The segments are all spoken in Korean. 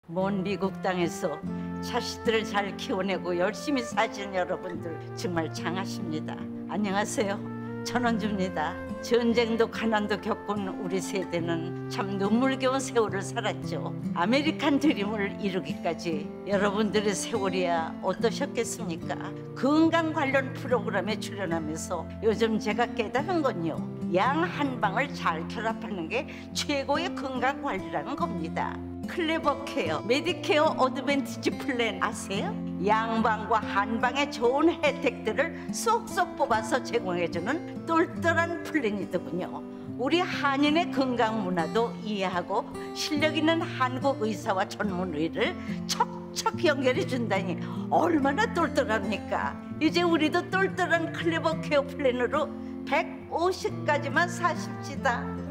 먼 미국 땅에서 자식들을 잘 키워내고 열심히 사시는 여러분들 정말 장하십니다. 안녕하세요. 전원주입니다. 전쟁도 가난도 겪은 우리 세대는 참 눈물겨운 세월을 살았죠. 아메리칸 드림을 이루기까지 여러분들의 세월이야 어떠셨겠습니까? 건강 관련 프로그램에 출연하면서 요즘 제가 깨달은 건요, 양 한방을 잘 결합하는 게 최고의 건강 관리라는 겁니다. 클레버 케어, 메디케어 어드밴티지 플랜 아세요? 양방과 한방의 좋은 혜택들을 쏙쏙 뽑아서 제공해주는 똘똘한 플랜이더군요. 우리 한인의 건강 문화도 이해하고 실력 있는 한국 의사와 전문의를 척척 연결해 준다니 얼마나 똘똘합니까? 이제 우리도 똘똘한 클레버 케어 플랜으로 150까지만 사십시다.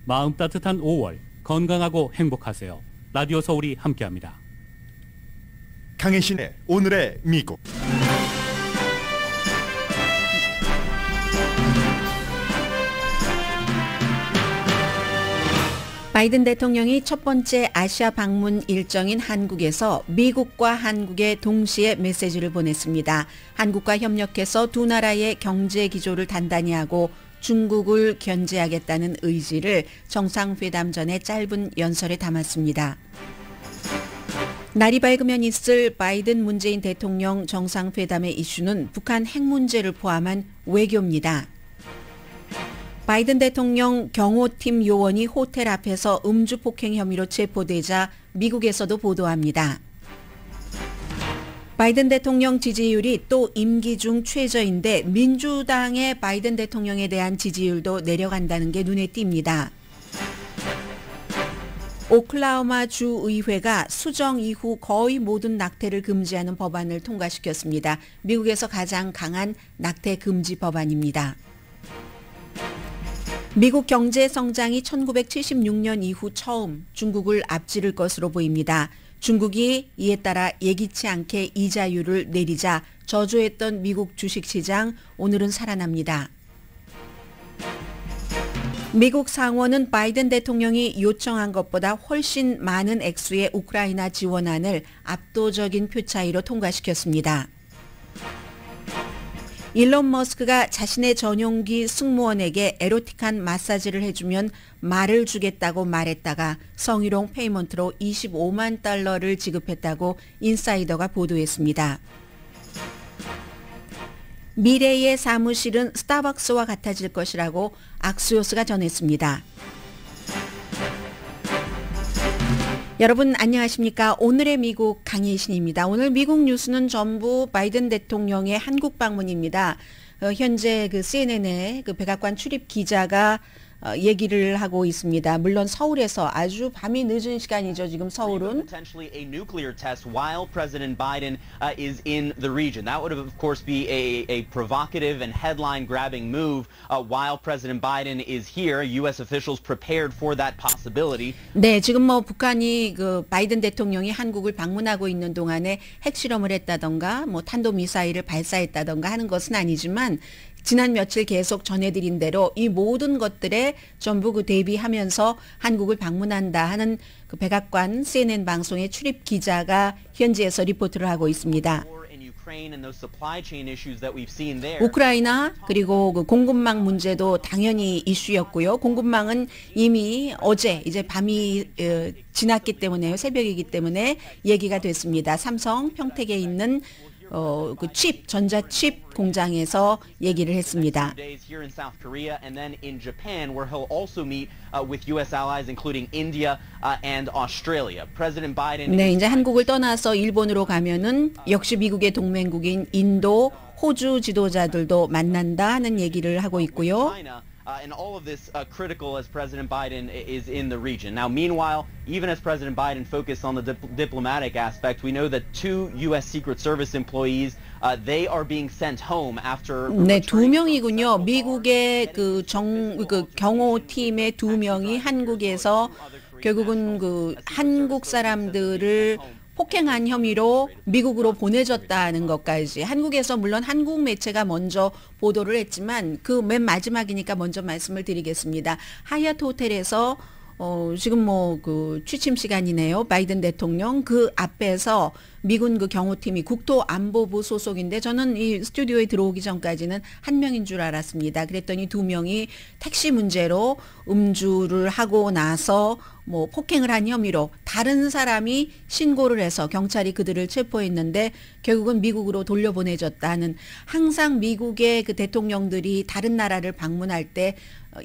마음 따뜻한 5월, 건강하고 행복하세요. 라디오 서울이 함께합니다. 강혜신의 오늘의 미국. 바이든 대통령이 첫 번째 아시아 방문 일정인 한국에서 미국과 한국에 동시에 메시지를 보냈습니다. 한국과 협력해서 두 나라의 경제 기조를 단단히 하고 중국을 견제하겠다는 의지를 정상회담 전에 짧은 연설에 담았습니다. 날이 밝으면 있을 바이든 문재인 대통령 정상회담의 이슈는 북한 핵 문제를 포함한 외교입니다. 바이든 대통령 경호팀 요원이 호텔 앞에서 음주 폭행 혐의로 체포되자 미국에서도 보도합니다. 바이든 대통령 지지율이 또 임기 중 최저인데 민주당의 바이든 대통령에 대한 지지율도 내려간다는 게 눈에 띕니다. 오클라호마 주의회가 수정 이후 거의 모든 낙태를 금지하는 법안을 통과시켰습니다. 미국에서 가장 강한 낙태 금지 법안입니다. 미국 경제 성장이 1976년 이후 처음 중국을 앞지를 것으로 보입니다. 중국이 이에 따라 예기치 않게 이자율을 내리자 저조했던 미국 주식시장 오늘은 살아납니다. 미국 상원은 바이든 대통령이 요청한 것보다 훨씬 많은 액수의 우크라이나 지원안을 압도적인 표 차이로 통과시켰습니다. 일론 머스크가 자신의 전용기 승무원에게 에로틱한 마사지를 해주면 말을 주겠다고 말했다가 성희롱 페이먼트로 25만 달러를 지급했다고 인사이더가 보도했습니다. 미래의 사무실은 스타벅스와 같아질 것이라고 악수요스가 전했습니다. 여러분 안녕하십니까? 오늘의 미국 강혜신입니다. 오늘 미국 뉴스는 전부 바이든 대통령의 한국 방문입니다. 현재 CNN의 백악관 출입 기자가 얘기를 하고 있습니다. 물론 서울에서 아주 밤이 늦은 시간이죠. 지금 서울은. Potentially a nuclear test while President Biden is in the region. That would of course be a provocative and headline-grabbing move while President Biden is here. U.S. officials prepared for that possibility. 네, 지금 북한이 바이든 대통령이 한국을 방문하고 있는 동안에 핵실험을 했다던가 탄도 미사일을 발사했다던가 하는 것은 아니지만 지난 며칠 계속 전해드린 대로 이 모든 것들에 전부 대비하면서 한국을 방문한다 하는 백악관 CNN 방송의 출입 기자가 현지에서 리포트를 하고 있습니다. 우크라이나 그리고 공급망 문제도 당연히 이슈였고요. 공급망은 이미 어제 이제 밤이 지났기 때문에요. 새벽이기 때문에 얘기가 됐습니다. 삼성 평택에 있는 전자칩 공장에서 얘기를 했습니다. 네, 이제 한국을 떠나서 일본으로 가면은 역시 미국의 동맹국인 인도, 호주 지도자들도 만난다 하는 얘기를 하고 있고요. And all of this critical as President Biden is in the region. Now, meanwhile, even as President Biden focused on the diplomatic aspect, we know that 2 U.S. Secret Service employees, they are being sent home after. 네, 2명이군요. 미국의 경호팀의 2명이 한국에서 결국은 그 한국 사람들을 폭행한 혐의로 미국으로 보내졌다는 것까지 한국에서 물론 한국 매체가 먼저 보도를 했지만 그 맨 마지막이니까 먼저 말씀을 드리겠습니다. 하얏트 호텔에서 지금 뭐 그 취침 시간이네요. 바이든 대통령 그 앞에서 미군 그 경호팀이 국토안보부 소속인데 저는 이 스튜디오에 들어오기 전까지는 한 명인 줄 알았습니다. 그랬더니 두 명이 택시 문제로 음주를 하고 나서 뭐 폭행을 한 혐의로 다른 사람이 신고를 해서 경찰이 그들을 체포했는데 결국은 미국으로 돌려보내졌다는 항상 미국의 그 대통령들이 다른 나라를 방문할 때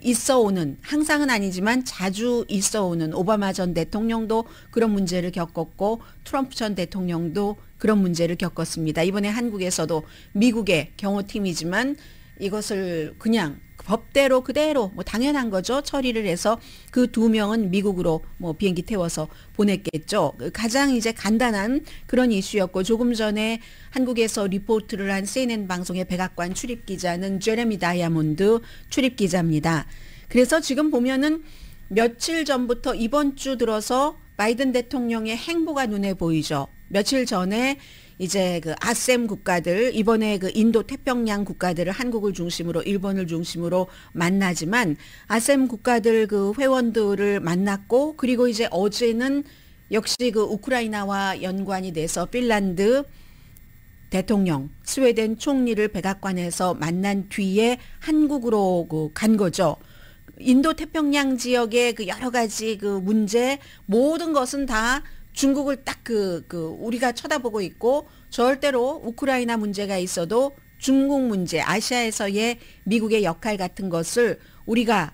있어오는 항상은 아니지만 자주 있어오는 오바마 전 대통령도 그런 문제를 겪었고 트럼프 전 대통령도 그런 문제를 겪었습니다. 이번에 한국에서도 미국의 경호팀이지만 이것을 그냥 법대로 그대로 뭐 당연한 거죠. 처리를 해서 그 두 명은 미국으로 뭐 비행기 태워서 보냈겠죠. 가장 이제 간단한 그런 이슈였고 조금 전에 한국에서 리포트를 한 CNN 방송의 백악관 출입 기자는 제레미 다이아몬드 출입 기자입니다. 그래서 지금 보면은 며칠 전부터 이번 주 들어서 바이든 대통령의 행보가 눈에 보이죠. 며칠 전에 이제 그 아셈 국가들 이번에 그 인도 태평양 국가들을 한국을 중심으로 일본을 중심으로 만나지만 아셈 국가들 그 회원들을 만났고 그리고 이제 어제는 역시 그 우크라이나와 연관이 돼서 핀란드 대통령, 스웨덴 총리를 백악관에서 만난 뒤에 한국으로 그 간 거죠. 인도 태평양 지역의 그 여러 가지 그 문제 모든 것은 다 중국을 딱 우리가 쳐다보고 있고 절대로 우크라이나 문제가 있어도 중국 문제, 아시아에서의 미국의 역할 같은 것을 우리가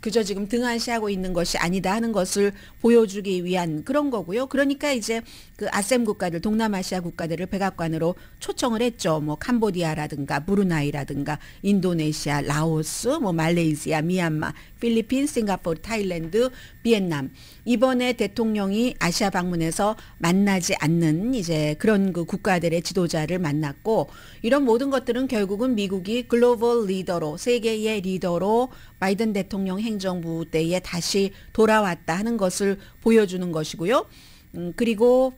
그저 지금 등한시하고 있는 것이 아니다 하는 것을 보여주기 위한 그런 거고요. 그러니까 이제 그 아셈 국가들, 동남아시아 국가들을 백악관으로 초청을 했죠. 뭐 캄보디아라든가 브루나이라든가 인도네시아, 라오스, 뭐 말레이시아, 미얀마, 필리핀, 싱가포르, 타일랜드, 비엔남. 이번에 대통령이 아시아 방문해서 만나지 않는 이제 그런 그 국가들의 지도자를 만났고 이런 모든 것들은 결국은 미국이 글로벌 리더로 세계의 리더로 바이든 대통령 행정부 때에 다시 돌아왔다 하는 것을 보여주는 것이고요. 그리고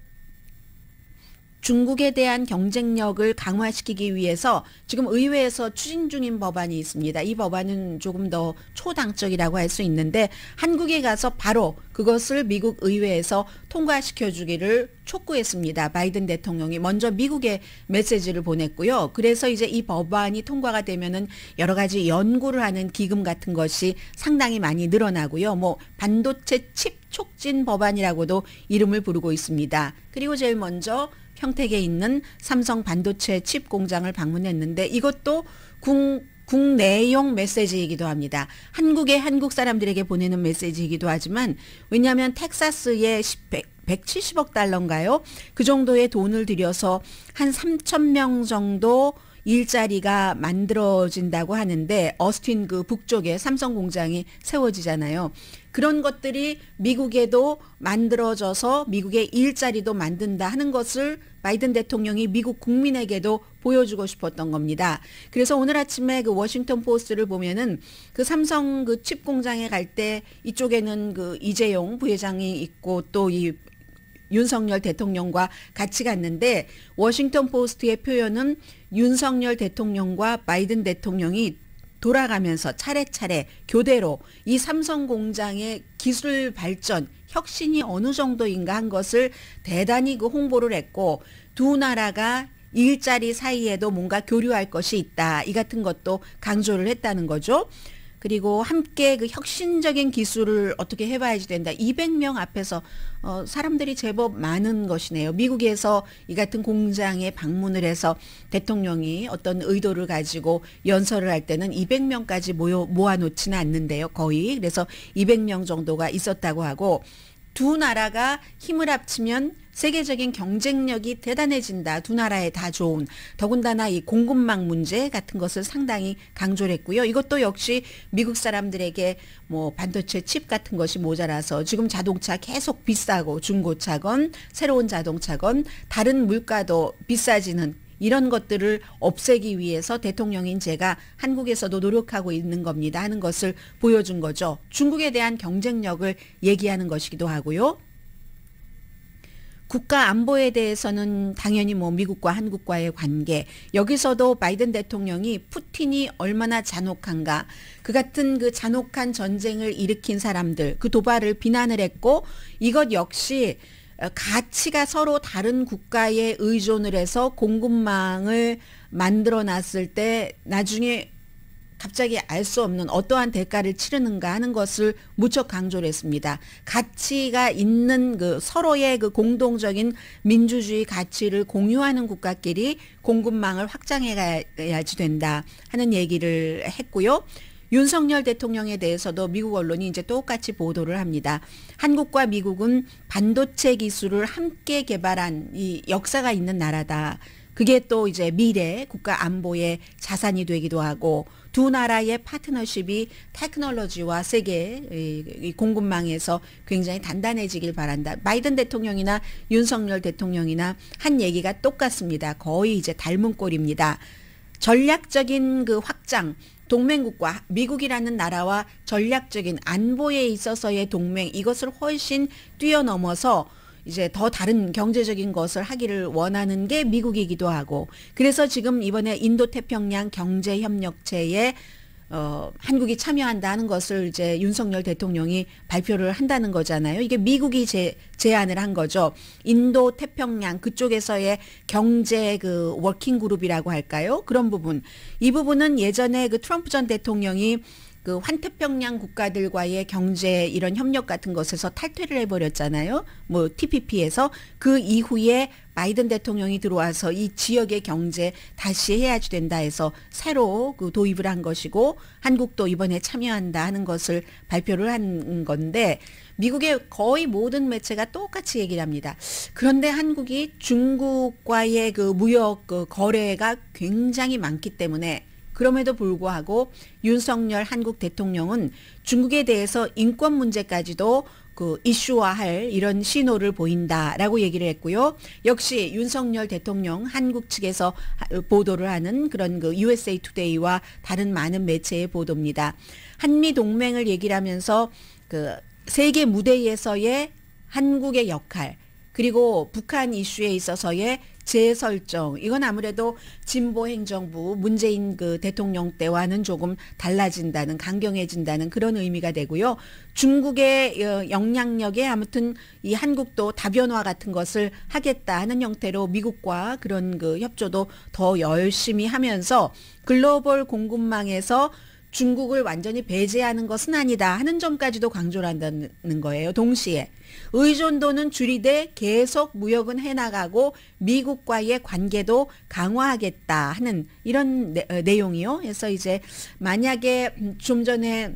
중국에 대한 경쟁력을 강화시키기 위해서 지금 의회에서 추진 중인 법안이 있습니다. 이 법안은 조금 더 초당적이라고 할 수 있는데 한국에 가서 바로 그것을 미국 의회에서 통과시켜 주기를 촉구했습니다. 바이든 대통령이 먼저 미국에 메시지를 보냈고요. 그래서 이제 이 법안이 통과가 되면은 여러 가지 연구를 하는 기금 같은 것이 상당히 많이 늘어나고요. 뭐 반도체 칩 촉진 법안이라고도 이름을 부르고 있습니다. 그리고 제일 먼저 평택에 있는 삼성 반도체 칩 공장을 방문했는데 이것도 국내용 메시지이기도 합니다. 한국 사람들에게 보내는 메시지이기도 하지만 왜냐하면 텍사스에 170억 달러인가요? 그 정도의 돈을 들여서 한 3,000명 정도 일자리가 만들어진다고 하는데 어스틴 그 북쪽에 삼성 공장이 세워지잖아요. 그런 것들이 미국에도 만들어져서 미국의 일자리도 만든다 하는 것을 바이든 대통령이 미국 국민에게도 보여주고 싶었던 겁니다. 그래서 오늘 아침에 그 워싱턴 포스트를 보면은 그 삼성 그 칩 공장에 갈 때 이쪽에는 그 이재용 부회장이 있고 또 이 윤석열 대통령과 같이 갔는데 워싱턴 포스트의 표현은 윤석열 대통령과 바이든 대통령이 돌아가면서 차례차례 교대로 이 삼성 공장의 기술 발전, 혁신이 어느 정도인가 한 것을 대단히 그 홍보를 했고 두 나라가 일자리 사이에도 뭔가 교류할 것이 있다. 이 같은 것도 강조를 했다는 거죠. 그리고 함께 그 혁신적인 기술을 어떻게 해봐야지 된다. 200명 앞에서 사람들이 제법 많은 것이네요. 미국에서 이 같은 공장에 방문을 해서 대통령이 어떤 의도를 가지고 연설을 할 때는 200명까지 모아놓지는 않는데요. 거의. 그래서 200명 정도가 있었다고 하고 두 나라가 힘을 합치면 세계적인 경쟁력이 대단해진다. 두 나라에 다 좋은. 더군다나 이 공급망 문제 같은 것을 상당히 강조를 했고요. 이것도 역시 미국 사람들에게 뭐 반도체 칩 같은 것이 모자라서 지금 자동차 계속 비싸고 중고차건 새로운 자동차건 다른 물가도 비싸지는 이런 것들을 없애기 위해서 대통령인 제가 한국에서도 노력하고 있는 겁니다 하는 것을 보여준 거죠. 중국에 대한 경쟁력을 얘기하는 것이기도 하고요. 국가 안보에 대해서는 당연히 뭐 미국과 한국과의 관계, 여기서도 바이든 대통령이 푸틴이 얼마나 잔혹한가, 그 같은 그 잔혹한 전쟁을 일으킨 사람들, 그 도발을 비난을 했고, 이것 역시 가치가 서로 다른 국가에 의존을 해서 공급망을 만들어 놨을 때 나중에 갑자기 알 수 없는 어떠한 대가를 치르는가 하는 것을 무척 강조를 했습니다. 가치가 있는 그 서로의 그 공동적인 민주주의 가치를 공유하는 국가끼리 공급망을 확장해 가야지 된다 하는 얘기를 했고요. 윤석열 대통령에 대해서도 미국 언론이 이제 똑같이 보도를 합니다. 한국과 미국은 반도체 기술을 함께 개발한 이 역사가 있는 나라다. 그게 또 이제 미래 국가 안보의 자산이 되기도 하고, 두 나라의 파트너십이 테크놀로지와 세계 이 공급망에서 굉장히 단단해지길 바란다. 바이든 대통령이나 윤석열 대통령이나 한 얘기가 똑같습니다. 거의 이제 닮은 꼴입니다. 전략적인 그 확장, 동맹국과 미국이라는 나라와 전략적인 안보에 있어서의 동맹, 이것을 훨씬 뛰어넘어서 이제 더 다른 경제적인 것을 하기를 원하는 게 미국이기도 하고, 그래서 지금 이번에 인도태평양 경제협력체에 한국이 참여한다는 것을 이제 윤석열 대통령이 발표를 한다는 거잖아요. 이게 미국이 제안을 한 거죠. 인도 태평양 그쪽에서의 경제 그 워킹 그룹이라고 할까요? 그런 부분. 이 부분은 예전에 그 트럼프 전 대통령이 그 환태평양 국가들과의 경제 이런 협력 같은 것에서 탈퇴를 해버렸잖아요. 뭐 TPP에서. 그 이후에 바이든 대통령이 들어와서 이 지역의 경제 다시 해야지 된다 해서 새로 그 도입을 한 것이고, 한국도 이번에 참여한다 하는 것을 발표를 한 건데, 미국의 거의 모든 매체가 똑같이 얘기를 합니다. 그런데 한국이 중국과의 그 무역 그 거래가 굉장히 많기 때문에, 그럼에도 불구하고 윤석열 한국 대통령은 중국에 대해서 인권 문제까지도 그 이슈화할 이런 신호를 보인다라고 얘기를 했고요. 역시 윤석열 대통령 한국 측에서 보도를 하는 그런 그 USA 투데이와 다른 많은 매체의 보도입니다. 한미 동맹을 얘기를 하면서 그 세계 무대에서의 한국의 역할, 그리고 북한 이슈에 있어서의 재설정, 이건 아무래도 진보 행정부 문재인 그 대통령 때와는 조금 달라진다는, 강경해진다는 그런 의미가 되고요. 중국의 영향력에 아무튼 이 한국도 다변화 같은 것을 하겠다 하는 형태로 미국과 그런 그 협조도 더 열심히 하면서 글로벌 공급망에서 중국을 완전히 배제하는 것은 아니다 하는 점까지도 강조를 한다는 거예요. 동시에 의존도는 줄이되 계속 무역은 해나가고 미국과의 관계도 강화하겠다 하는 이런 내용이요. 그래서 이제 만약에 좀 전에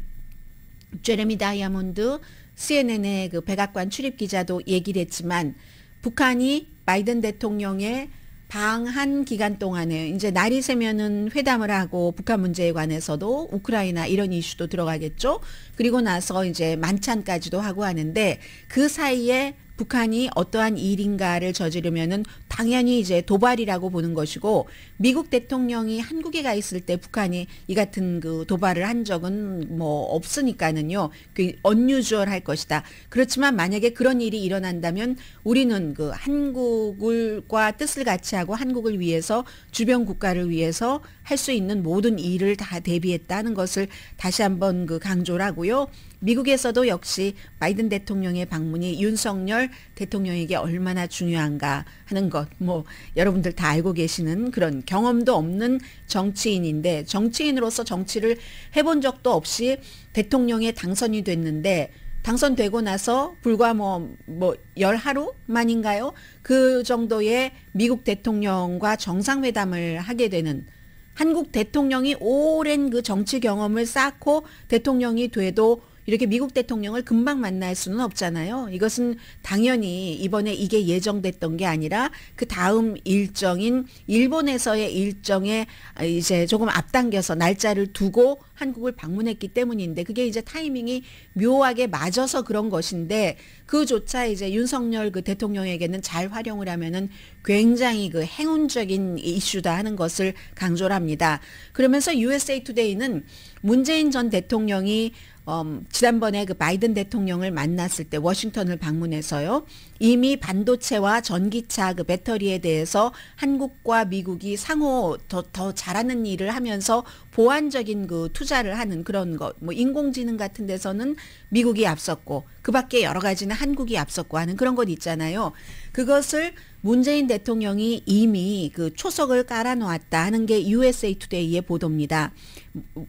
제레미 다이아몬드 CNN의 그 백악관 출입 기자도 얘기를 했지만, 북한이 바이든 대통령의 방한 기간 동안에 이제 날이 새면은 회담을 하고 북한 문제에 관해서도 우크라이나 이런 이슈도 들어가겠죠. 그리고 나서 이제 만찬까지도 하고 하는데, 그 사이에 북한이 어떠한 일인가를 저지르면은 당연히 이제 도발이라고 보는 것이고, 미국 대통령이 한국에 가 있을 때 북한이 이 같은 그 도발을 한 적은 뭐 없으니까는요, 그 언유주얼할 것이다. 그렇지만 만약에 그런 일이 일어난다면 우리는 그 한국과 뜻을 같이 하고 한국을 위해서, 주변 국가를 위해서 할 수 있는 모든 일을 다 대비했다는 것을 다시 한번 그 강조를 하고요. 미국에서도 역시 바이든 대통령의 방문이 윤석열 대통령에게 얼마나 중요한가 하는 것, 뭐 여러분들 다 알고 계시는 그런 경험도 없는 정치인인데, 정치인으로서 정치를 해본 적도 없이 대통령에 당선이 됐는데, 당선되고 나서 불과 뭐 열하루 만인가요? 그 정도의 미국 대통령과 정상회담을 하게 되는, 한국 대통령이 오랜 그 정치 경험을 쌓고 대통령이 돼도 이렇게 미국 대통령을 금방 만날 수는 없잖아요. 이것은 당연히 이번에 이게 예정됐던 게 아니라 그 다음 일정인 일본에서의 일정에 이제 조금 앞당겨서 날짜를 두고 한국을 방문했기 때문인데 그게 이제 타이밍이 묘하게 맞아서 그런 것인데 그조차 이제 윤석열 그 대통령에게는 잘 활용을 하면은 굉장히 그 행운적인 이슈다 하는 것을 강조를 합니다. 그러면서 USA 투데이는 문재인 전 대통령이 지난번에 그 바이든 대통령을 만났을 때 워싱턴을 방문해서요. 이미 반도체와 전기차 그 배터리에 대해서 한국과 미국이 상호 더 잘하는 일을 하면서 보완적인 그 투자를 하는 그런 것, 뭐 인공지능 같은 데서는 미국이 앞섰고 그 밖에 여러 가지는 한국이 앞섰고 하는 그런 것 있잖아요. 그것을 문재인 대통령이 이미 그 초석을 깔아놓았다 하는 게 USA 투데이의 보도입니다.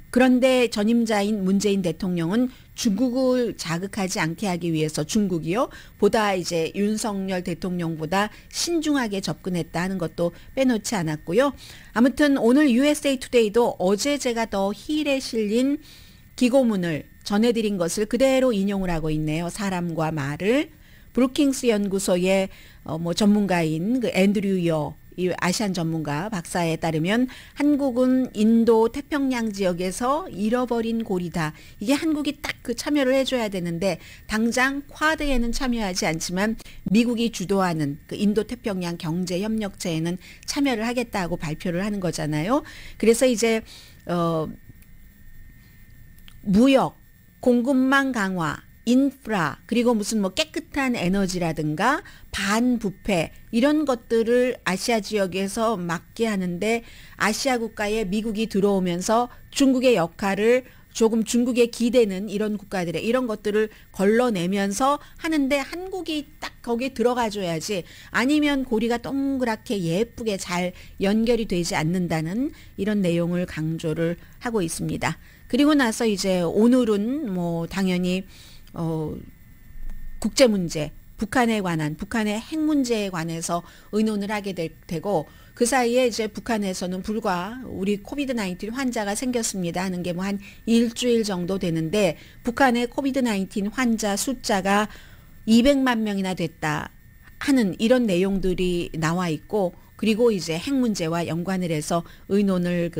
그런데 전임자인 문재인 대통령은 중국을 자극하지 않게 하기 위해서 중국이요. 보다 이제 윤석열 대통령보다 신중하게 접근했다 하는 것도 빼놓지 않았고요. 아무튼 오늘 USA 투데이도 어제 제가 더 힐에 실린 기고문을 전해드린 것을 그대로 인용을 하고 있네요. 사람과 말을. 브루킹스 연구소의 뭐 전문가인 그 앤드류 여 이 아시안 전문가 박사에 따르면 한국은 인도 태평양 지역에서 잃어버린 고리다. 이게 한국이 딱 그 참여를 해줘야 되는데 당장 쿼드에는 참여하지 않지만 미국이 주도하는 그 인도 태평양 경제협력체에는 참여를 하겠다고 발표를 하는 거잖아요. 그래서 이제 무역, 공급망 강화, 인프라 그리고 무슨 뭐 깨끗한 에너지라든가 반부패 이런 것들을 아시아 지역에서 맡게 하는데 아시아 국가에 미국이 들어오면서 중국의 역할을 조금 중국에 기대는 이런 국가들의 이런 것들을 걸러내면서 하는데 한국이 딱 거기에 들어가줘야지 아니면 고리가 동그랗게 예쁘게 잘 연결이 되지 않는다는 이런 내용을 강조를 하고 있습니다. 그리고 나서 이제 오늘은 뭐 당연히 국제 문제, 북한에 관한 북한의 핵 문제에 관해서 의논을 하게 되고 그 사이에 이제 북한에서는 불과 우리 코비드-19 환자가 생겼습니다 하는 게 뭐 한 일주일 정도 되는데 북한의 코비드-19 환자 숫자가 200만 명이나 됐다 하는 이런 내용들이 나와 있고 그리고 이제 핵 문제와 연관을 해서 의논을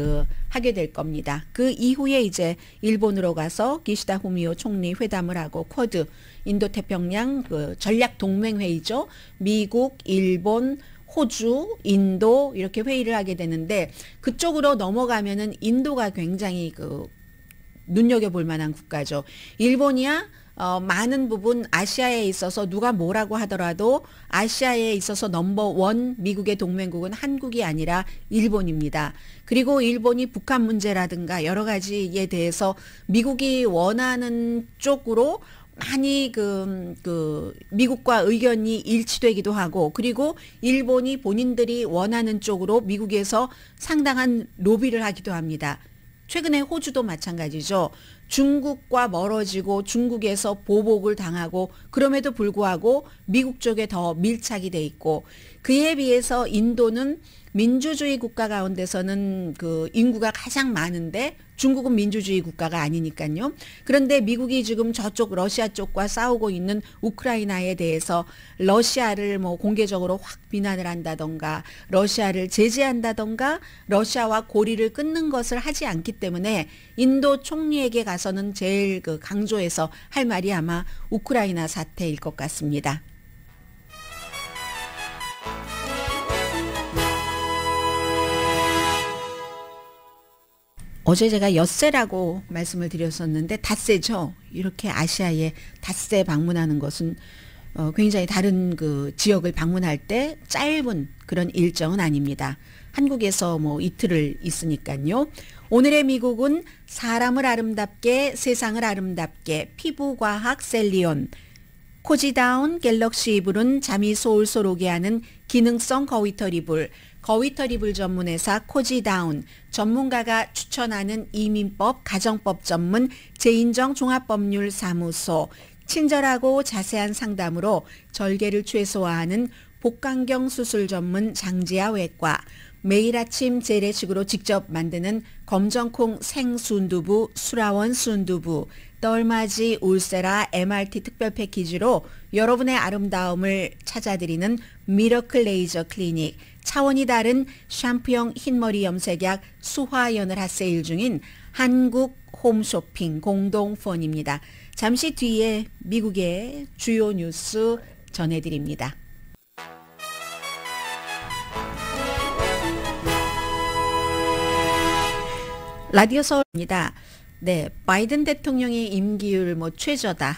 하게 될 겁니다. 그 이후에 이제 일본으로 가서 기시다 후미오 총리 회담을 하고 쿼드 인도태평양 전략 동맹 회의죠. 미국, 일본, 호주, 인도 이렇게 회의를 하게 되는데 그쪽으로 넘어가면은 인도가 굉장히 눈여겨볼 만한 국가죠. 일본이야 많은 부분 아시아에 있어서 누가 뭐라고 하더라도 아시아에 있어서 넘버원 미국의 동맹국은 한국이 아니라 일본입니다. 그리고 일본이 북한 문제라든가 여러 가지에 대해서 미국이 원하는 쪽으로 많이 미국과 의견이 일치되기도 하고 그리고 일본이 본인들이 원하는 쪽으로 미국에서 상당한 로비를 하기도 합니다. 최근에 호주도 마찬가지죠. 중국과 멀어지고 중국에서 보복을 당하고 그럼에도 불구하고 미국 쪽에 더 밀착이 돼 있고 그에 비해서 인도는 민주주의 국가 가운데서는 인구가 가장 많은데 중국은 민주주의 국가가 아니니까요. 그런데 미국이 지금 저쪽 러시아 쪽과 싸우고 있는 우크라이나에 대해서 러시아를 뭐 공개적으로 확 비난을 한다던가 러시아를 제재한다던가 러시아와 고리를 끊는 것을 하지 않기 때문에 인도 총리에게 가서는 제일 강조해서 할 말이 아마 우크라이나 사태일 것 같습니다. 어제 제가 엿새라고 말씀을 드렸었는데 닷새죠. 이렇게 아시아에 닷새 방문하는 것은 굉장히 다른 지역을 방문할 때 짧은 그런 일정은 아닙니다. 한국에서 뭐 이틀을 있으니까요. 오늘의 미국은 사람을 아름답게 세상을 아름답게 피부과학 셀리온 코지다운 갤럭시 이불은 잠이 솔솔 오게 하는 기능성 거위털 이불 거위털 이불 전문회사 코지다운 전문가가 추천하는 이민법 가정법 전문 재인정 종합법률사무소 친절하고 자세한 상담으로 절개를 최소화하는 복강경 수술 전문 장지아 외과 매일 아침 재래식으로 직접 만드는 검정콩 생순두부 수라원 순두부 떨맞이 울세라 MRT 특별 패키지로 여러분의 아름다움을 찾아드리는 미러클 레이저 클리닉 차원이 다른 샴푸형 흰머리 염색약 수화연을 핫세일 중인 한국 홈쇼핑 공동펀입니다. 잠시 뒤에 미국의 주요 뉴스 전해드립니다. 라디오 서울입니다. 네, 바이든 대통령의 임기율 최저다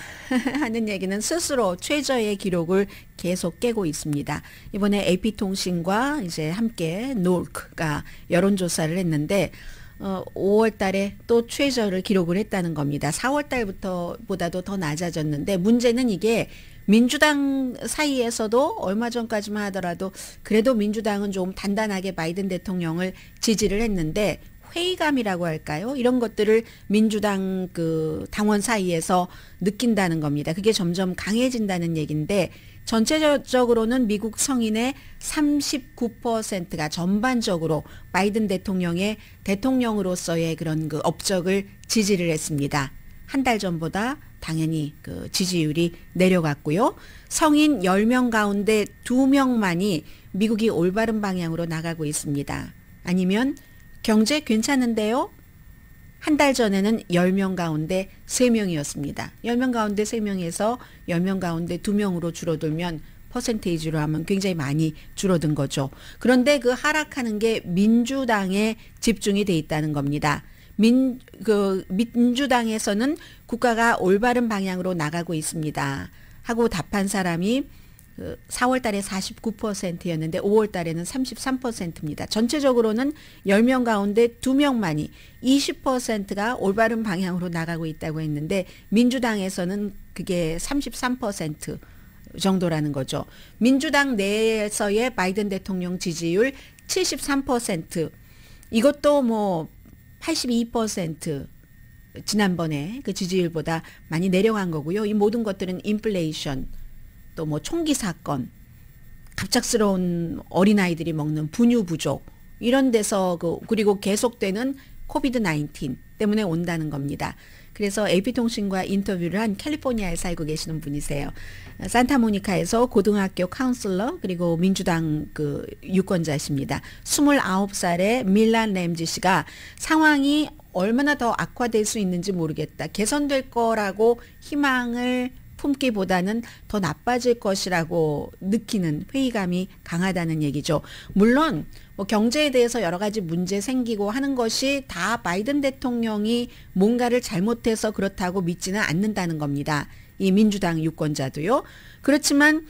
하는 얘기는 스스로 최저의 기록을 계속 깨고 있습니다. 이번에 AP통신과 이제 함께 노크가 여론조사를 했는데 5월 달에 또 최저를 기록을 했다는 겁니다. 4월 달부터보다도 더 낮아졌는데 문제는 이게 민주당 사이에서도 얼마 전까지만 하더라도 그래도 민주당은 좀 단단하게 바이든 대통령을 지지를 했는데 회의감이라고 할까요? 이런 것들을 민주당 그 당원 사이에서 느낀다는 겁니다. 그게 점점 강해진다는 얘기인데 전체적으로는 미국 성인의 39%가 전반적으로 바이든 대통령의 대통령으로서의 그런 그 업적을 지지를 했습니다. 한 달 전보다 당연히 그 지지율이 내려갔고요. 성인 10명 가운데 2명만이 미국이 올바른 방향으로 나가고 있습니다. 아니면 경제 괜찮은데요? 한 달 전에는 10명 가운데 3명이었습니다. 10명 가운데 3명에서 10명 가운데 2명으로 줄어들면 퍼센테이지로 하면 굉장히 많이 줄어든 거죠. 그런데 그 하락하는 게 민주당에 집중이 돼 있다는 겁니다. 민주당에서는 국가가 올바른 방향으로 나가고 있습니다. 하고 답한 사람이 4월 달에 49%였는데 5월 달에는 33%입니다. 전체적으로는 10명 가운데 2명만이 20%가 올바른 방향으로 나가고 있다고 했는데 민주당에서는 그게 33% 정도라는 거죠. 민주당 내에서의 바이든 대통령 지지율 73%. 이것도 82% 지난번에 그 지지율보다 많이 내려간 거고요. 이 모든 것들은 인플레이션, 또 총기 사건, 갑작스러운 어린아이들이 먹는 분유 부족 이런 데서 그리고 계속되는 코비드-19 때문에 온다는 겁니다. 그래서 AP통신과 인터뷰를 한 캘리포니아에 살고 계시는 분이세요. 산타모니카에서 고등학교 카운슬러 그리고 민주당 그 유권자십니다. 29살의 밀란 램지 씨가 상황이 얼마나 더 악화될 수 있는지 모르겠다. 개선될 거라고 희망을 품기보다는 더 나빠질 것이라고 느끼는 회의감이 강하다는 얘기죠. 물론 경제에 대해서 여러 가지 문제 생기고 하는 것이 다 바이든 대통령이 뭔가를 잘못해서 그렇다고 믿지는 않는다는 겁니다. 이 민주당 유권자도요. 그렇지만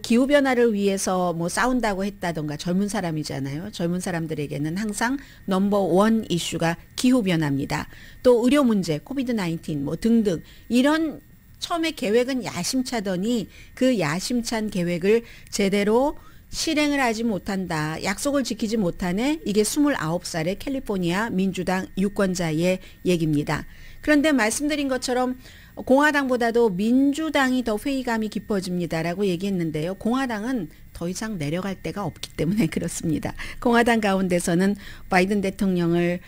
기후변화를 위해서 싸운다고 했다던가 젊은 사람이잖아요. 젊은 사람들에게는 항상 넘버원 이슈가 기후변화입니다. 또 의료 문제, 코비드-19 등등 이런 처음에 계획은 야심차더니 그 야심찬 계획을 제대로 실행을 하지 못한다. 약속을 지키지 못하네. 이게 29살의 캘리포니아 민주당 유권자의 얘기입니다. 그런데 말씀드린 것처럼 공화당보다도 민주당이 더 회의감이 깊어집니다라고 얘기했는데요. 공화당은 더 이상 내려갈 데가 없기 때문에 그렇습니다. 공화당 가운데서는 바이든 대통령을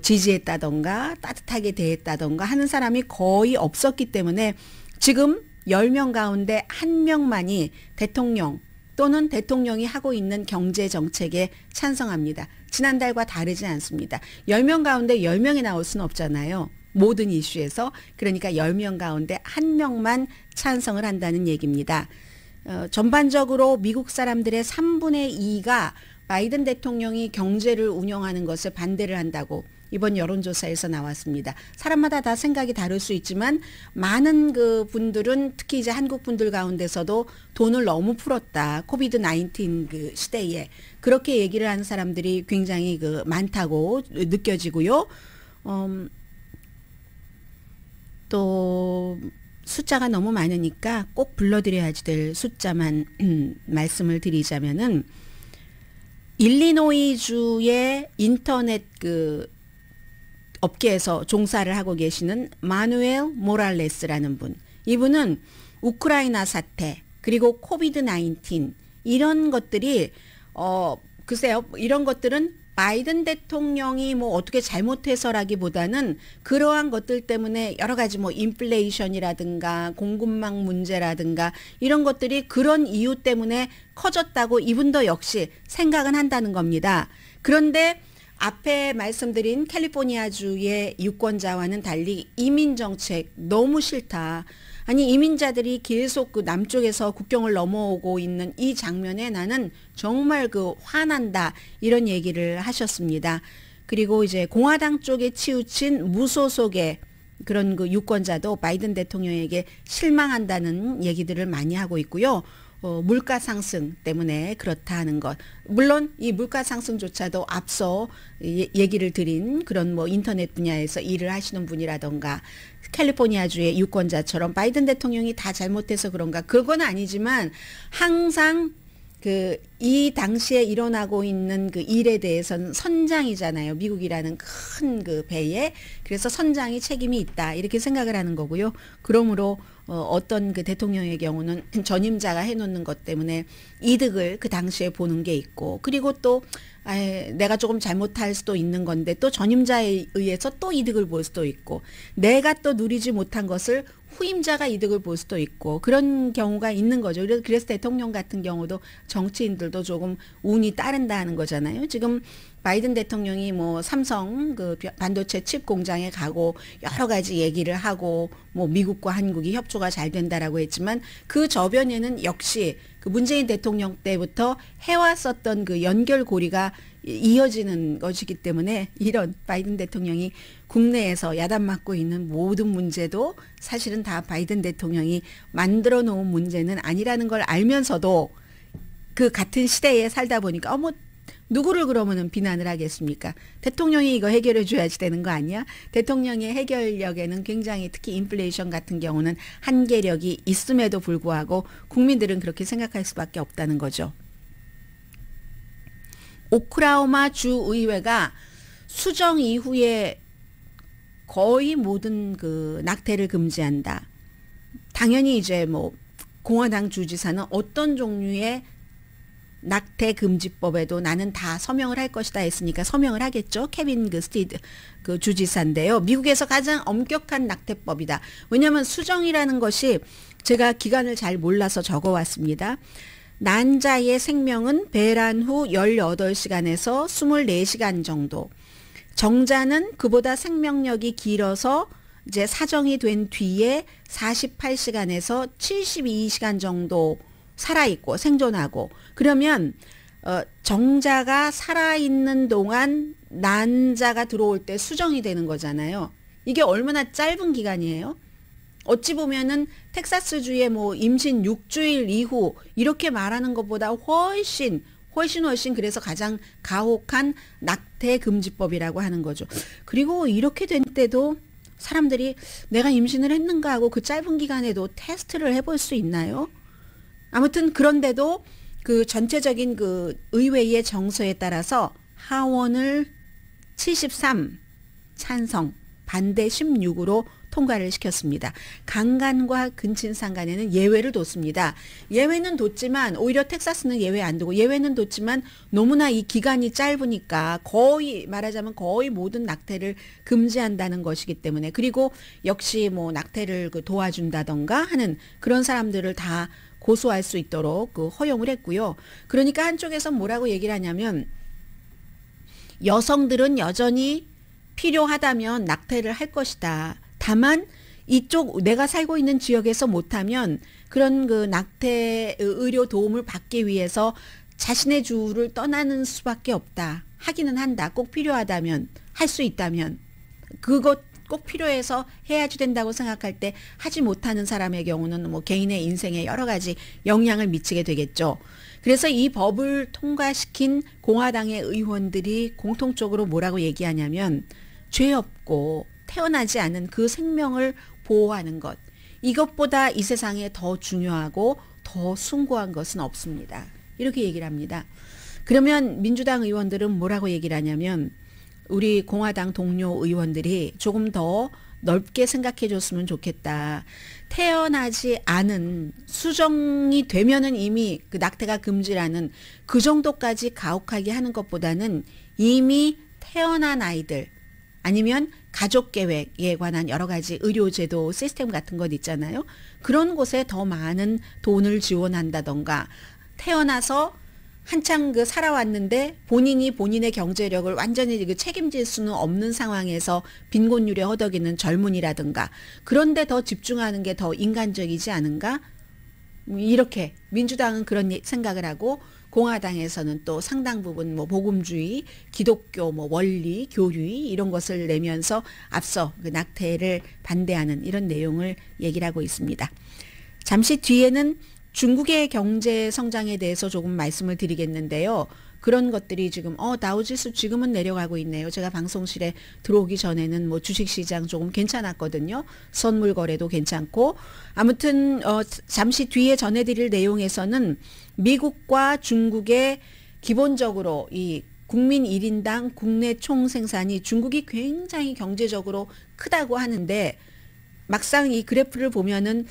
지지했다던가 따뜻하게 대했다던가 하는 사람이 거의 없었기 때문에 지금 10명 가운데 1명만이 대통령 또는 대통령이 하고 있는 경제 정책에 찬성합니다. 지난달과 다르지 않습니다. 10명 가운데 10명이 나올 수는 없잖아요. 모든 이슈에서. 그러니까 10명 가운데 1명만 찬성을 한다는 얘기입니다. 전반적으로 미국 사람들의 3분의 2가 바이든 대통령이 경제를 운영하는 것을 반대를 한다고 이번 여론조사에서 나왔습니다. 사람마다 다 생각이 다를 수 있지만 많은 그 분들은 특히 이제 한국 분들 가운데서도 돈을 너무 풀었다. 코비드-19 그 시대에 그렇게 얘기를 하는 사람들이 굉장히 많다고 느껴지고요. 또 숫자가 너무 많으니까 꼭 불러드려야지 될 숫자만 말씀을 드리자면은 일리노이주의 인터넷 업계에서 종사를 하고 계시는 마누엘 모랄레스라는 분. 이분은 우크라이나 사태 그리고 코비드-19 이런 것들이 글쎄요. 이런 것들은 바이든 대통령이 어떻게 잘못해서라기보다는 그러한 것들 때문에 여러 가지 인플레이션이라든가 공급망 문제라든가 이런 것들이 그런 이유 때문에 커졌다고 이분도 역시 생각은 한다는 겁니다. 그런데 앞에 말씀드린 캘리포니아주의 유권자와는 달리 이민 정책 너무 싫다. 아니 이민자들이 계속 그 남쪽에서 국경을 넘어오고 있는 이 장면에 나는 정말 그 화난다 이런 얘기를 하셨습니다. 그리고 이제 공화당 쪽에 치우친 무소속의 그런 그 유권자도 바이든 대통령에게 실망한다는 얘기들을 많이 하고 있고요. 물가 상승 때문에 그렇다는 것. 물론 이 물가 상승조차도 앞서 얘기를 드린 그런 뭐 인터넷 분야에서 일을 하시는 분이라던가 캘리포니아주의 유권자처럼 바이든 대통령이 다 잘못해서 그런가 그건 아니지만 항상 이 당시에 일어나고 있는 그 일에 대해서는 선장이잖아요. 미국이라는 큰 그 배에. 그래서 선장이 책임이 있다. 이렇게 생각을 하는 거고요. 그러므로 어떤 그 대통령의 경우는 전임자가 해놓는 것 때문에 이득을 그 당시에 보는 게 있고 그리고 또 내가 조금 잘못할 수도 있는 건데 또 전임자에 의해서 또 이득을 볼 수도 있고 내가 또 누리지 못한 것을 후임자가 이득을 볼 수도 있고 그런 경우가 있는 거죠. 그래서 대통령 같은 경우도 정치인들도 조금 운이 따른다는 거잖아요. 지금 바이든 대통령이 뭐 삼성 그 반도체 칩 공장에 가고 여러 가지 얘기를 하고 뭐 미국과 한국이 협조가 잘 된다라고 했지만 그 저변에는 역시 그 문재인 대통령 때부터 해왔었던 그 연결고리가 이어지는 것이기 때문에 이런 바이든 대통령이 국내에서 야단 맞고 있는 모든 문제도 사실은 다 바이든 대통령이 만들어 놓은 문제는 아니라는 걸 알면서도 그 같은 시대에 살다 보니까 누구를 그러면은 비난을 하겠습니까? 대통령이 이거 해결해 줘야지 되는 거 아니야? 대통령의 해결력에는 굉장히 특히 인플레이션 같은 경우는 한계력이 있음에도 불구하고 국민들은 그렇게 생각할 수밖에 없다는 거죠. 오클라호마 주 의회가 수정 이후에 거의 모든 그 낙태를 금지한다. 당연히 이제 뭐 공화당 주지사는 어떤 종류의 낙태 금지법에도 나는 다 서명을 할 것이다 했으니까 서명을 하겠죠. 케빈 그 스티드 그 주지사인데요. 미국에서 가장 엄격한 낙태법이다. 왜냐하면 수정이라는 것이 제가 기간을 잘 몰라서 적어왔습니다. 난자의 생명은 배란 후 18시간에서 24시간 정도. 정자는 그보다 생명력이 길어서 이제 사정이 된 뒤에 48시간에서 72시간 정도 살아있고 생존하고 그러면 정자가 살아있는 동안 난자가 들어올 때 수정이 되는 거잖아요. 이게 얼마나 짧은 기간이에요? 어찌 보면은 텍사스주의 뭐 임신 6주일 이후 이렇게 말하는 것보다 훨씬 그래서 가장 가혹한 낙태 금지법이라고 하는 거죠. 그리고 이렇게 된 때도 사람들이 내가 임신을 했는가 하고 그 짧은 기간에도 테스트를 해볼 수 있나요? 아무튼 그런데도 그 전체적인 그 의회의 정서에 따라서 하원을 73 찬성 반대 16으로 통과를 시켰습니다. 강간과 근친상간에는 예외를 뒀습니다. 예외는 뒀지만 오히려 텍사스는 예외 안 두고 예외는 뒀지만 너무나 이 기간이 짧으니까 거의 말하자면 거의 모든 낙태를 금지한다는 것이기 때문에 그리고 역시 뭐 낙태를 그 도와준다던가 하는 그런 사람들을 다 고소할 수 있도록 그 허용을 했고요. 그러니까 한쪽에서 뭐라고 얘기를 하냐면 여성들은 여전히 필요하다면 낙태를 할 것이다. 다만 이쪽 내가 살고 있는 지역에서 못하면 그런 그 낙태 의료 도움을 받기 위해서 자신의 주를 떠나는 수밖에 없다. 하기는 한다. 꼭 필요하다면 할 수 있다면 그것 꼭 필요해서 해야지 된다고 생각할 때 하지 못하는 사람의 경우는 뭐 개인의 인생에 여러 가지 영향을 미치게 되겠죠. 그래서 이 법을 통과시킨 공화당의 의원들이 공통적으로 뭐라고 얘기하냐면 죄 없고 태어나지 않은 그 생명을 보호하는 것. 이것보다 이 세상에 더 중요하고 더 숭고한 것은 없습니다. 이렇게 얘기를 합니다. 그러면 민주당 의원들은 뭐라고 얘기를 하냐면 우리 공화당 동료 의원들이 조금 더 넓게 생각해 줬으면 좋겠다. 태어나지 않은 수정이 되면은 이미 그 낙태가 금지라는 그 정도까지 가혹하게 하는 것보다는 이미 태어난 아이들 아니면 가족계획에 관한 여러 가지 의료제도 시스템 같은 것 있잖아요. 그런 곳에 더 많은 돈을 지원한다던가 태어나서 한창 그 살아왔는데 본인이 본인의 경제력을 완전히 그 책임질 수는 없는 상황에서 빈곤율에 허덕이는 젊은이라든가 그런데 더 집중하는 게 더 인간적이지 않은가? 이렇게 민주당은 그런 생각을 하고 공화당에서는 또 상당 부분 뭐 복음주의, 기독교 뭐 원리, 교류의 이런 것을 내면서 앞서 그 낙태를 반대하는 이런 내용을 얘기를 하고 있습니다. 잠시 뒤에는 중국의 경제 성장에 대해서 조금 말씀을 드리겠는데요. 그런 것들이 지금 다우지수 지금은 내려가고 있네요. 제가 방송실에 들어오기 전에는 뭐 주식시장 조금 괜찮았거든요. 선물 거래도 괜찮고 아무튼 잠시 뒤에 전해드릴 내용에서는 미국과 중국의 기본적으로 이 국민 1인당 국내 총생산이 중국이 굉장히 경제적으로 크다고 하는데 막상 이 그래프를 보면은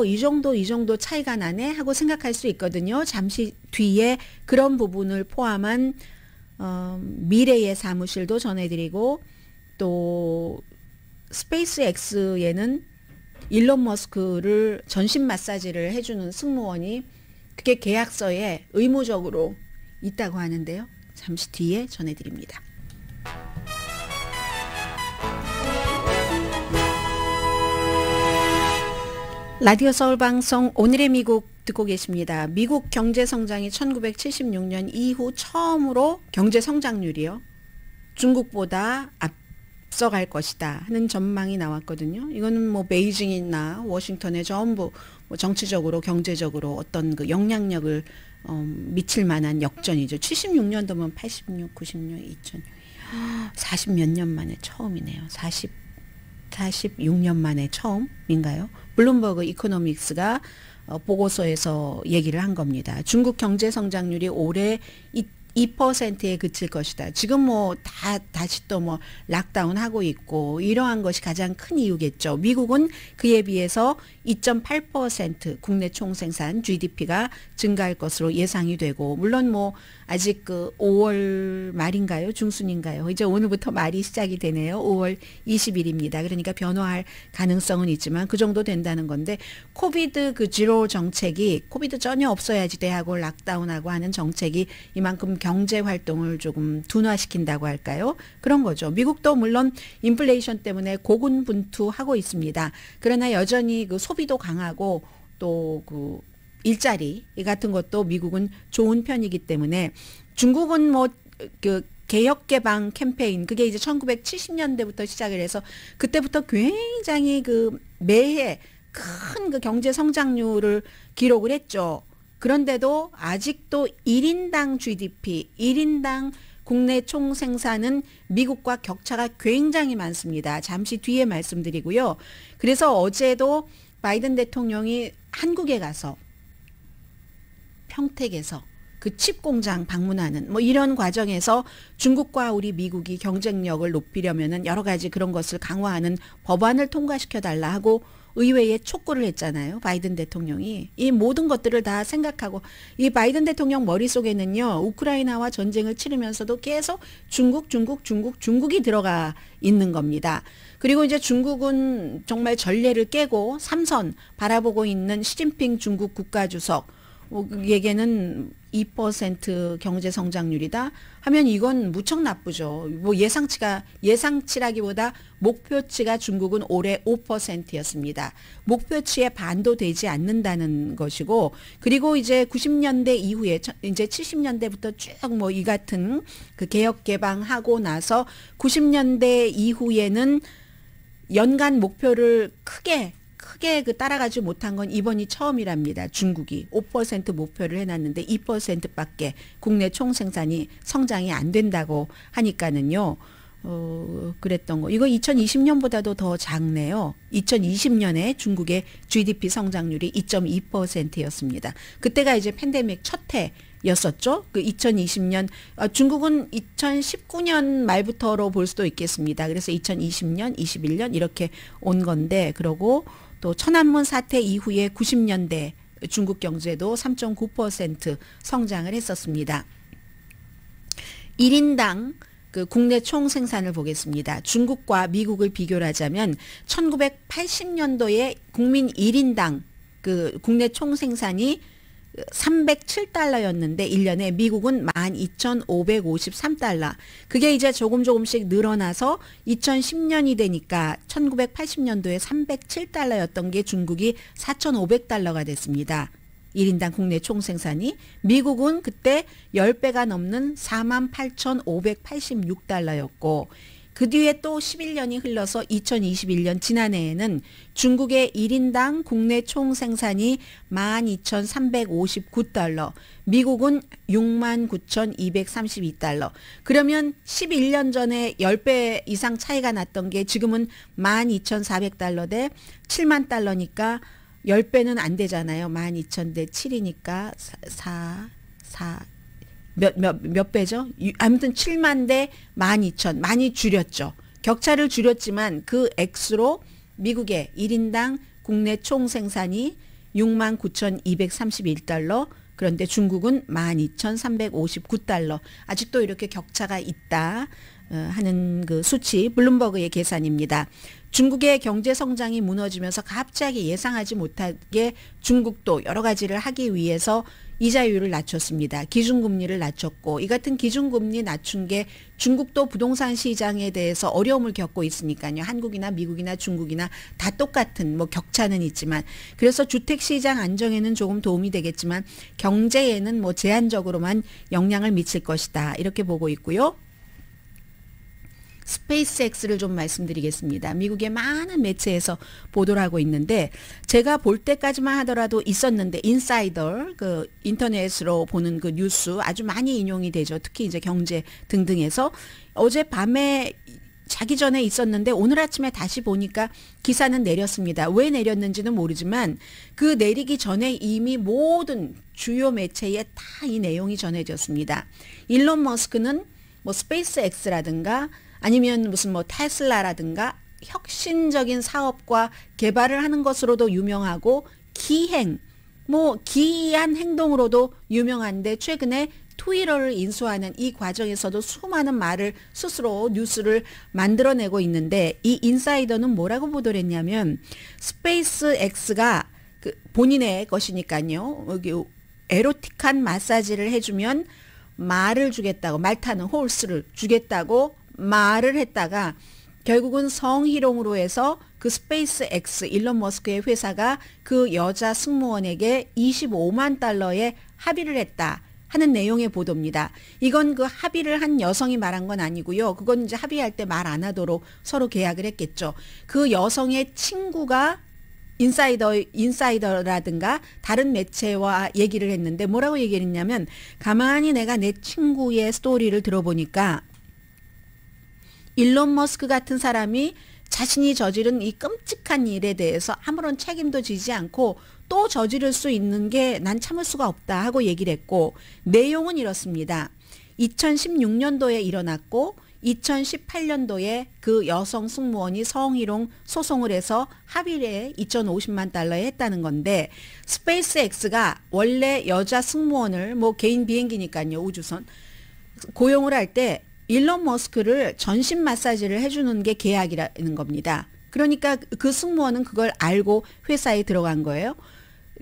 이 정도 차이가 나네 하고 생각할 수 있거든요. 잠시 뒤에 그런 부분을 포함한 미래의 사무실도 전해드리고 또 스페이스 X에는 일론 머스크를 전신 마사지를 해주는 승무원이 그게 계약서에 의무적으로 있다고 하는데요. 잠시 뒤에 전해드립니다. 라디오 서울 방송 오늘의 미국 듣고 계십니다. 미국 경제 성장이 1976년 이후 처음으로 경제 성장률이요. 중국보다 앞서갈 것이다 하는 전망이 나왔거든요. 이거는 뭐 베이징이나 워싱턴에 전부 뭐 정치적으로 경제적으로 어떤 그 영향력을 미칠 만한 역전이죠. 76년도면 86, 96, 2000 40 몇 년 만에 처음이네요. 46년 만에 처음인가요? 블룸버그 이코노믹스가 보고서에서 얘기를 한 겁니다. 중국 경제 성장률이 올해 2%에 그칠 것이다. 지금 뭐 다시 또 뭐 락다운 하고 있고 이러한 것이 가장 큰 이유겠죠. 미국은 그에 비해서 2.8% 국내 총생산 GDP가 증가할 것으로 예상이 되고 물론 뭐 아직 그 5월 말인가요? 중순인가요? 이제 오늘부터 말이 시작이 되네요. 5월 20일입니다. 그러니까 변화할 가능성은 있지만 그 정도 된다는 건데 코비드 그 제로 정책이 코비드 전혀 없어야지 대하고 락다운하고 하는 정책이 이만큼 경제 활동을 조금 둔화시킨다고 할까요? 그런 거죠. 미국도 물론 인플레이션 때문에 고군분투하고 있습니다. 그러나 여전히 그 소비도 강하고 또 그 일자리 같은 것도 미국은 좋은 편이기 때문에 중국은 뭐 그 개혁 개방 캠페인 그게 이제 1970년대부터 시작을 해서 그때부터 굉장히 그 매해 큰 그 경제 성장률을 기록을 했죠. 그런데도 아직도 1인당 GDP, 1인당 국내 총생산은 미국과 격차가 굉장히 많습니다. 잠시 뒤에 말씀드리고요. 그래서 어제도 바이든 대통령이 한국에 가서 평택에서 그 칩 공장 방문하는 뭐 이런 과정에서 중국과 우리 미국이 경쟁력을 높이려면은 여러 가지 그런 것을 강화하는 법안을 통과시켜 달라 하고 의회에 촉구를 했잖아요. 바이든 대통령이. 이 모든 것들을 다 생각하고 이 바이든 대통령 머릿속에는요. 우크라이나와 전쟁을 치르면서도 계속 중국이 들어가 있는 겁니다. 그리고 이제 중국은 정말 전례를 깨고 삼선 바라보고 있는 시진핑 중국 국가주석 에게는 2% 경제 성장률이다 하면 이건 무척 나쁘죠. 뭐 예상치라기보다 목표치가 중국은 올해 5%였습니다. 목표치에 반도 되지 않는다는 것이고 그리고 이제 90년대 이후에 이제 70년대부터 쭉 뭐 이 같은 그 개혁 개방하고 나서 90년대 이후에는 연간 목표를 크게 그 따라가지 못한 건 이번이 처음이랍니다. 중국이 5% 목표를 해놨는데 2%밖에 국내 총생산이 성장이 안 된다고 하니까는요. 그랬던 거. 이거 2020년보다도 더 작네요. 2020년에 중국의 GDP 성장률이 2.2%였습니다. 그때가 이제 팬데믹 첫 해였었죠. 그 2020년 중국은 2019년 말부터로 볼 수도 있겠습니다. 그래서 2020년, 21년 이렇게 온 건데 그러고 또 천안문 사태 이후에 90년대 중국 경제도 3.9% 성장을 했었습니다. 1인당 그 국내 총생산을 보겠습니다. 중국과 미국을 비교를 하자면 1980년도에 국민 1인당 그 국내 총생산이 307달러였는데 1년에 미국은 12,553달러. 그게 이제 조금씩 늘어나서 2010년이 되니까 1980년도에 307달러였던 게 중국이 4,500달러가 됐습니다. 1인당 국내 총생산이. 미국은 그때 10배가 넘는 48,586달러였고 그 뒤에 또 11년이 흘러서 2021년 지난해에는 중국의 1인당 국내 총생산이 12,359달러, 미국은 69,232달러. 그러면 11년 전에 10배 이상 차이가 났던 게 지금은 12,400달러 대 7만 달러니까 10배는 안 되잖아요. 12,000 대 7이니까 4몇 배죠? 아무튼 7만 대 12,000 많이 줄였죠. 격차를 줄였지만 그 액수로 미국의 1인당 국내 총생산이 69,231달러, 그런데 중국은 12,359달러. 아직도 이렇게 격차가 있다 하는 그 수치, 블룸버그의 계산입니다. 중국의 경제 성장이 무너지면서 갑자기 예상하지 못하게 중국도 여러 가지를 하기 위해서 이자율을 낮췄습니다. 기준금리를 낮췄고, 이 같은 기준금리 낮춘 게 중국도 부동산 시장에 대해서 어려움을 겪고 있으니까요. 한국이나 미국이나 중국이나 다 똑같은 뭐 격차는 있지만, 그래서 주택시장 안정에는 조금 도움이 되겠지만 경제에는 뭐 제한적으로만 영향을 미칠 것이다, 이렇게 보고 있고요. 스페이스X를 좀 말씀드리겠습니다. 미국의 많은 매체에서 보도를 하고 있는데, 제가 볼 때까지만 하더라도 있었는데, 인사이더, 그 인터넷으로 보는 그 뉴스 아주 많이 인용이 되죠. 특히 이제 경제 등등에서. 어젯밤에 자기 전에 있었는데 오늘 아침에 다시 보니까 기사는 내렸습니다. 왜 내렸는지는 모르지만 그 내리기 전에 이미 모든 주요 매체에 다 이 내용이 전해졌습니다. 일론 머스크는 뭐 스페이스X라든가 아니면 무슨 뭐 테슬라라든가 혁신적인 사업과 개발을 하는 것으로도 유명하고 기행, 뭐 기이한 행동으로도 유명한데 최근에 트위터를 인수하는 이 과정에서도 수많은 말을 스스로 뉴스를 만들어내고 있는데, 이 인사이더는 뭐라고 보도를 했냐면 스페이스X가 그 본인의 것이니까요. 여기 에로틱한 마사지를 해주면 말을 주겠다고, 말 타는 홀스를 주겠다고 말을 했다가 결국은 성희롱으로 해서 그 스페이스X 일론 머스크의 회사가 그 여자 승무원에게 25만 달러의 합의를 했다 하는 내용의 보도입니다. 이건 그 합의를 한 여성이 말한 건 아니고요. 그건 이제 합의할 때 말 안 하도록 서로 계약을 했겠죠. 그 여성의 친구가 인사이더라든가 다른 매체와 얘기를 했는데 뭐라고 얘기를 했냐면, 가만히 내가 내 친구의 스토리를 들어보니까 일론 머스크 같은 사람이 자신이 저지른 이 끔찍한 일에 대해서 아무런 책임도 지지 않고 또 저지를 수 있는 게 난 참을 수가 없다 하고 얘기를 했고, 내용은 이렇습니다. 2016년도에 일어났고 2018년도에 그 여성 승무원이 성희롱 소송을 해서 합의를 2,050만 달러에 했다는 건데, 스페이스X가 원래 여자 승무원을 뭐 개인 비행기니까요, 우주선 고용을 할 때 일론 머스크를 전신 마사지를 해주는 게 계약이라는 겁니다. 그러니까 그 승무원은 그걸 알고 회사에 들어간 거예요.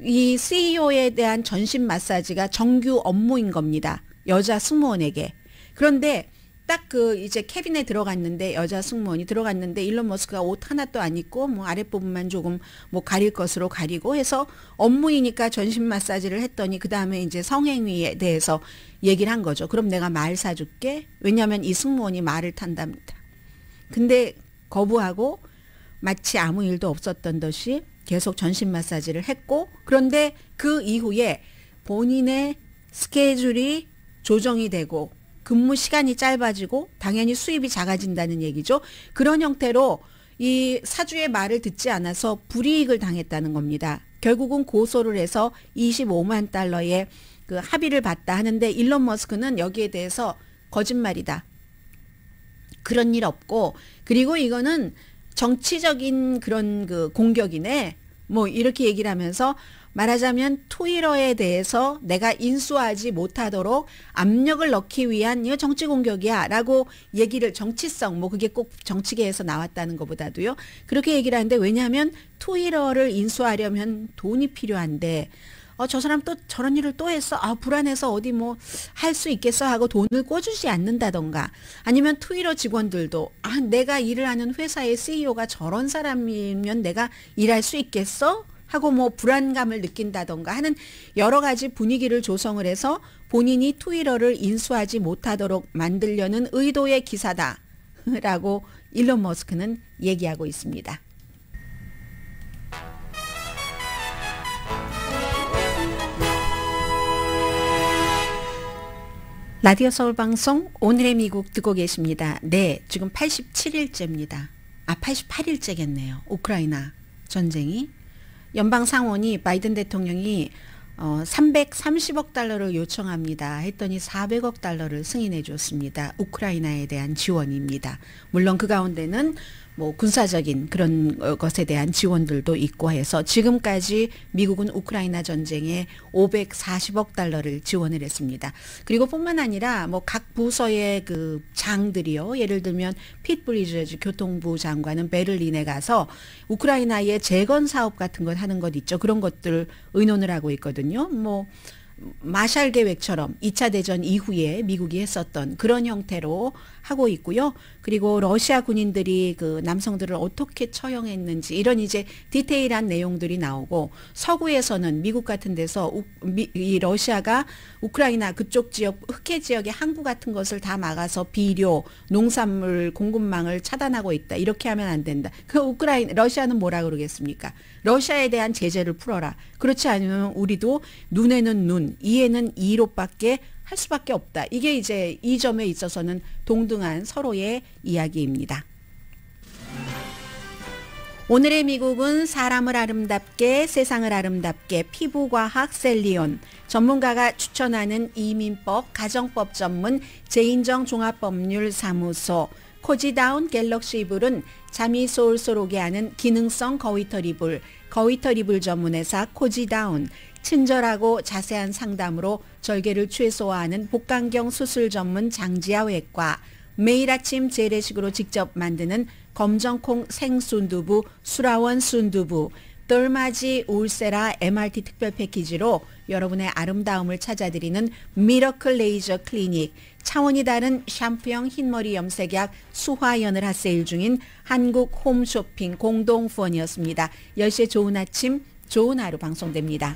이 CEO에 대한 전신 마사지가 정규 업무인 겁니다. 여자 승무원에게. 그런데 딱 그 이제 캐빈에 들어갔는데, 여자 승무원이 들어갔는데 일론 머스크가 옷 하나도 안 입고 뭐 아랫부분만 조금 뭐 가릴 것으로 가리고 해서 업무이니까 전신 마사지를 했더니 그 다음에 이제 성행위에 대해서 얘기를 한 거죠. 그럼 내가 말 사줄게. 왜냐하면 이 승무원이 말을 탄답니다. 근데 거부하고 마치 아무 일도 없었던 듯이 계속 전신 마사지를 했고, 그런데 그 이후에 본인의 스케줄이 조정이 되고 근무 시간이 짧아지고 당연히 수입이 작아진다는 얘기죠. 그런 형태로 이 사주의 말을 듣지 않아서 불이익을 당했다는 겁니다. 결국은 고소를 해서 25만 달러의 그 합의를 봤다 하는데, 일론 머스크는 여기에 대해서 거짓말이다, 그런 일 없고, 그리고 이거는 정치적인 그런 그 공격이네, 뭐 이렇게 얘기를 하면서, 말하자면 트위터에 대해서 내가 인수하지 못하도록 압력을 넣기 위한 이거 정치 공격이야 라고 얘기를, 정치성, 뭐 그게 꼭 정치계에서 나왔다는 것보다도요, 그렇게 얘기를 하는데, 왜냐하면 트위터를 인수하려면 돈이 필요한데 저 사람 또 저런 일을 또 했어. 불안해서 어디 뭐 할 수 있겠어 하고 돈을 꿔주지 않는다던가, 아니면 트위터 직원들도 내가 일을 하는 회사의 CEO가 저런 사람이면 내가 일할 수 있겠어? 하고 뭐 불안감을 느낀다던가 하는 여러 가지 분위기를 조성을 해서 본인이 트위터를 인수하지 못하도록 만들려는 의도의 기사다라고 일론 머스크는 얘기하고 있습니다. 라디오 서울 방송 오늘의 미국 듣고 계십니다. 네, 지금 87일째입니다. 88일째겠네요. 우크라이나 전쟁이. 연방 상원이 바이든 대통령이 330억 달러를 요청합니다. 했더니 400억 달러를 승인해 줬습니다. 우크라이나에 대한 지원입니다. 물론 그 가운데는 뭐 군사적인 그런 것에 대한 지원들도 있고 해서 지금까지 미국은 우크라이나 전쟁에 540억 달러를 지원을 했습니다. 그리고 뿐만 아니라 뭐 각 부서의 그 장들이요. 예를 들면 핏 브리저즈 교통부 장관은 베를린에 가서 우크라이나의 재건 사업 같은 것 하는 것 있죠. 그런 것들 의논을 하고 있거든요. 뭐 마샬 계획처럼 2차 대전 이후에 미국이 했었던 그런 형태로 하고 있고요. 그리고 러시아 군인들이 그 남성들을 어떻게 처형했는지 이런 이제 디테일한 내용들이 나오고, 서구에서는 미국 같은 데서 이 러시아가 우크라이나 그쪽 지역, 흑해 지역의 항구 같은 것을 다 막아서 비료, 농산물 공급망을 차단하고 있다. 이렇게 하면 안 된다. 러시아는 뭐라 그러겠습니까? 러시아에 대한 제재를 풀어라. 그렇지 않으면 우리도 눈에는 눈, 이에는 이로밖에 할 수밖에 없다. 이게 이제 이 점에 있어서는 동등한 서로의 이야기입니다. 오늘의 미국은 사람을 아름답게, 세상을 아름답게, 피부과학 셀리온, 전문가가 추천하는 이민법, 가정법 전문 제인정 종합법률사무소, 코지다운 갤럭시 이불은 잠이 솔솔 오게 하는 기능성 거위털 이불, 거위털 이불 전문회사 코지다운, 친절하고 자세한 상담으로 절개를 최소화하는 복강경 수술 전문 장지아 외과, 매일 아침 재래식으로 직접 만드는 검정콩 생순두부 수라원 순두부, 똘마지 울세라 MRT 특별 패키지로 여러분의 아름다움을 찾아드리는 미러클 레이저 클리닉, 차원이 다른 샴푸형 흰머리 염색약 수화연을 핫세일 중인 한국 홈쇼핑 공동 후원이었습니다. 10시에 좋은 아침, 좋은 하루 방송됩니다.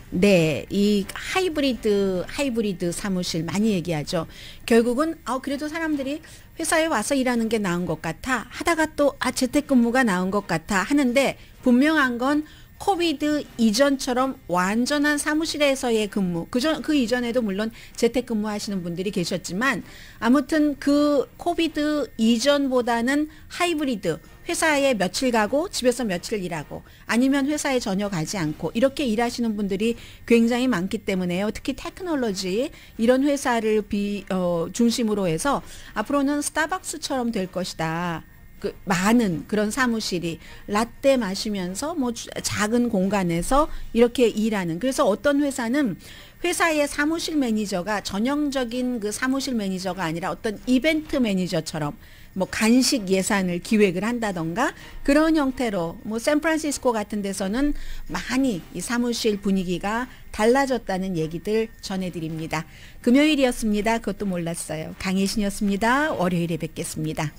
네, 이 하이브리드 사무실 많이 얘기하죠. 결국은 그래도 사람들이 회사에 와서 일하는 게 나은 것 같아 하다가 또 재택근무가 나은 것 같아 하는데, 분명한 건 코비드 이전처럼 완전한 사무실에서의 근무, 그 이전에도 물론 재택근무 하시는 분들이 계셨지만, 아무튼 그 코비드 이전보다는 하이브리드, 회사에 며칠 가고 집에서 며칠 일하고, 아니면 회사에 전혀 가지 않고 이렇게 일하시는 분들이 굉장히 많기 때문에요. 특히 테크놀로지 이런 회사를 중심으로 해서 앞으로는 스타벅스처럼 될 것이다. 많은 그런 사무실이 라떼 마시면서 뭐 작은 공간에서 이렇게 일하는, 그래서 어떤 회사는 회사의 사무실 매니저가 전형적인 그 사무실 매니저가 아니라 어떤 이벤트 매니저처럼 뭐 간식 예산을 기획을 한다던가 그런 형태로, 뭐 샌프란시스코 같은 데서는 많이 이 사무실 분위기가 달라졌다는 얘기들 전해드립니다. 금요일이었습니다. 그것도 몰랐어요. 강혜신이었습니다. 월요일에 뵙겠습니다.